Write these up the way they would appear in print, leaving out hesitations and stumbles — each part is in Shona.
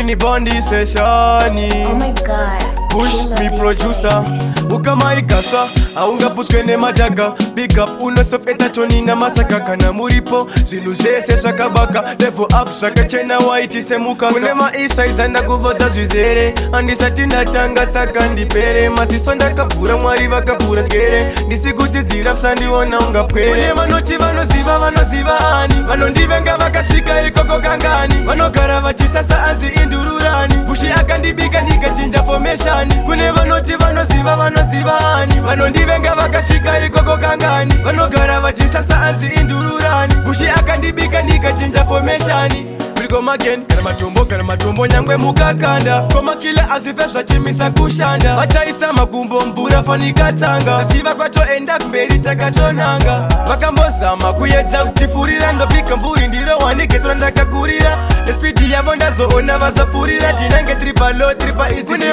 ni Bondi seshani. Oh my god, Push me producer ukama ikasa aunga puskene majaga. Big up unosof etatoni na masaka kana muripo zinuze sesha kabaka. Level up shaka chena white semuka kunema isa izanda kuvoza zwizere andisati ndatanga saka ndipere masisonda kavura mwari vakavura ngere ndisikuti dzira psandi wona unga pere. Kunema noti vanoziva ani vanondivenga vakashika ikoko kangani vanogara vachisasa anzi indururani kushi akandibika ndikachinja formation. Kune vanoti vanoziva ani vanondivenga vakashika ikoko kangani vanogara vachisasa anzi indururani kushi akandibika ndikachinja formation. Come again, kana matombo nyangwe mukakanda koma kila azivesha chimisa kushanda vachaisa makumbo mbura fanika tsanga siva kwatoenda kumberi takatonanga vakambozama kuyedza kutifurira ndopika mburi ndiro wanigetora ndakakurira nespidi yavo ndazoona vazapfurira tinange tripalo tripa izi. Kune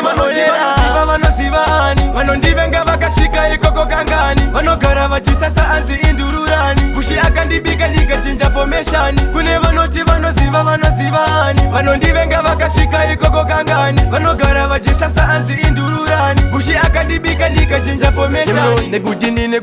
vanoziva ani vanondivenga vakashika ikoko kangani vanogara vachisasa anzi indururani kushi akandibika ndikachinja formation. Kune vanoti vanoziva ani vanondivenga vakashika ikoko kangani vanogara vachisasa anzi indururani kushi akandibika ndikachinja formation. Nekuti nine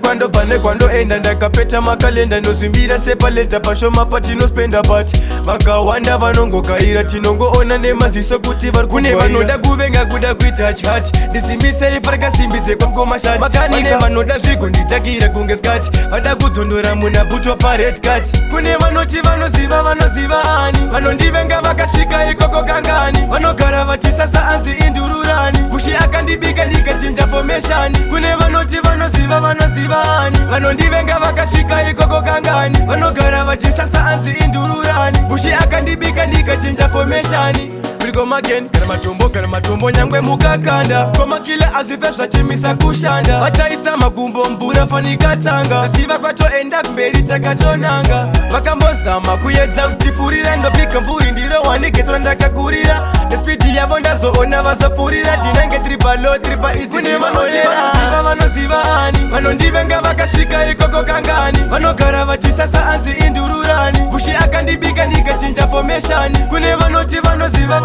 kwandoenda ndakapeta makalenda nozvimbira sepaleta pashoma patinospenda pati vakawanda vanongogaira tinongoona nemaziso kuti vari kune vanoda kuvenga kuda kuita chati ndisimisei farikasimbidze kwamkomashati makanine vanoda zvigo nditakira kunge skati vada kudzondora munabutwa pared cat. Kune vanoti vanoziva ani vanondivenga vakashika ikoko kangani vanogara vachisasa anzi indururani kushi akandibika ndikachinja formation. Kune vanoti vanoziva ani vanondivenga vakashika ikoko kangani vanogara vachisasa anzi indururani kushi akandibika ndikachinja formation. Come again, kana matombo nyangwe mukakanda koma kila azivesha chimisa kushanda vachaisa makumbo mbura fanika tsanga siva kwatoenda kumberi takatonanga vakambozama kuyedza kutifurira ndopika mburi ndiro wanigetora ndakakurira nespidi yavo ndazoona vazapfurira tinange tripalo tripa izi. Kune vanoziva ani vanondivenga vakashika ikoko kangani vanogara vachisasa anzi indururani kushi akandibika ndikachinja formation. Kune vanoti vanoziva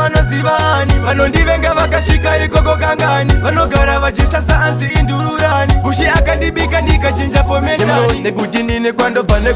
ani vanondivenga vakashika ikoko kangani vanogara vachisasa anzi indururani kushi akandibika ndikachinja formation. Nekuti nine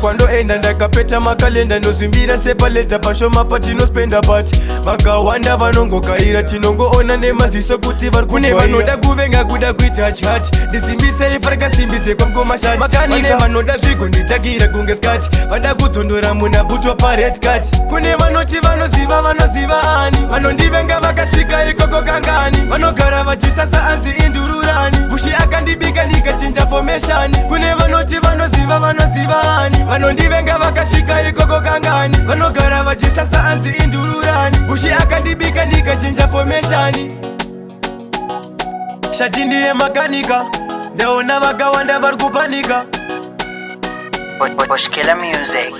kwandoenda ndakapeta makalenda nozvimbira sepaleta pashoma patinospenda pati vakawanda vanongogaira tinongoona nemaziso kuti vari kune vanoda kuvenga kuda kuita chati ndisimbisei farikasimbidze kwamkomashati makanine vanoda zvigo nditakira kunge skati vada kudzondora munabutwa pared cat. Kune vanoti vanoziva ani vanondivenga vakashika ikoko kangani vanogara vachisasa anzi indururani kushi akandibika ndikachinja formation. Kune vanoti vanoziva ani vanondivenga vakashika ikoko kangani vanogara vachisasa anzi indururani kushi akandibika ndikachinja formation. Shati ndiye makanika ndeona vakawanda vari kupanika. Boshkela music.